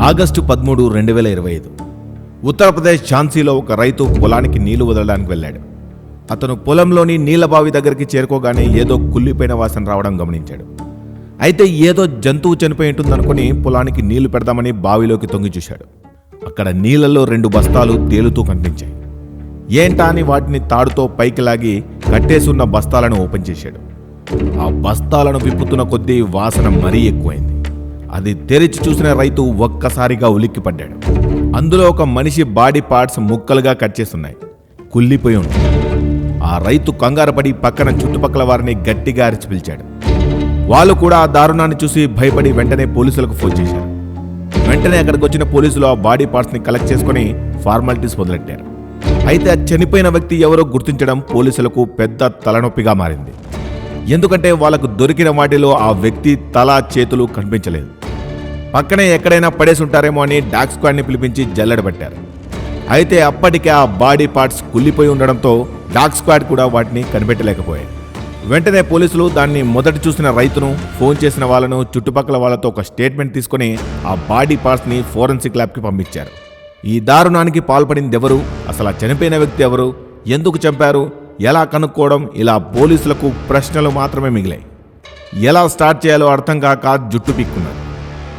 August 13, 2025 Uttar Pradesh ఝాన్సీలో ఒక రైతు పొలానికి నీళ్లు వదలడానికి వెళ్ళాడు. అతను పొలంలోని నీళ్ల బావి దగ్గరికి చేరుకోగానే ఏదో కుళ్ళిపోయిన వాసన రావడం గమనించాడు. అయితే ఏదో జంతువు చనిపోయి ఉంటుందనుకుని పొలానికి నీళ్లు పెడదామని బావిలోకి తొంగి చూశాడు. అక్కడ నీళ్లలో 2 బస్తాలు తేలుతూ కనిపించాయి. ఏంటా అని వాటిని తాడుతో పైకి లాగి కట్టేసున్న బస్తాలను ఓపెన్ చేశాడు. ఆ బస్తాలను విప్పుతున్న కొద్దీ వాసన మరీ ఎక్కువైంది. అది తెరిచి చూసిన రైతు ఒక్కసారిగా ఉలిక్కిపడ్డాడు. అందులో ఒక మనిషి బాడీ పార్ట్స్ ముక్కలుగా కట్ చేస్తున్నాయి, కుళ్ళిపోయి ఉంది. ఆ రైతు కంగారుపడి పక్కన చుట్టుపక్కల వారిని గట్టిగా అరిచి పిలిచాడు. వాళ్ళు కూడా ఆ దారుణాన్ని చూసి భయపడి వెంటనే పోలీసులకు ఫోన్ చేశారు. వెంటనే అక్కడికి వచ్చిన పోలీసులు ఆ బాడీ పార్ట్స్ని కలెక్ట్ చేసుకుని ఫార్మాలిటీస్ మొదలెట్టారు. అయితే ఆ చనిపోయిన వ్యక్తి ఎవరో గుర్తించడం పోలీసులకు పెద్ద తలనొప్పిగా మారింది. ఎందుకంటే వాళ్లకు దొరికిన వాటిలో ఆ వ్యక్తి తల చేతులు కనిపించలేదు. పక్కనే ఎక్కడైనా పడేసి ఉంటారేమో అని డాగ్ స్క్వాడ్ని పిలిపించి జల్లెడబట్టారు. అయితే అప్పటికే ఆ బాడీ పార్ట్స్ కుళ్ళిపోయి ఉండడంతో డాగ్ స్క్వాడ్ కూడా వాటిని కనిపెట్టలేకపోయాయి. వెంటనే పోలీసులు దాన్ని మొదట చూసిన రైతును, ఫోన్ చేసిన వాళ్ళను, చుట్టుపక్కల వాళ్ళతో ఒక స్టేట్మెంట్ తీసుకుని ఆ బాడీ పార్ట్స్ని ఫోరెన్సిక్ ల్యాబ్కి పంపించారు. ఈ దారుణానికి పాల్పడింది ఎవరు, అసలు ఆ చనిపోయిన వ్యక్తి ఎవరు, ఎందుకు చంపారు, ఎలా కనుక్కోవడం, ఇలా పోలీసులకు ప్రశ్నలు మాత్రమే మిగిలాయి. ఎలా స్టార్ట్ చేయాలో అర్థం కాక జుట్టు పీక్కున్నారు.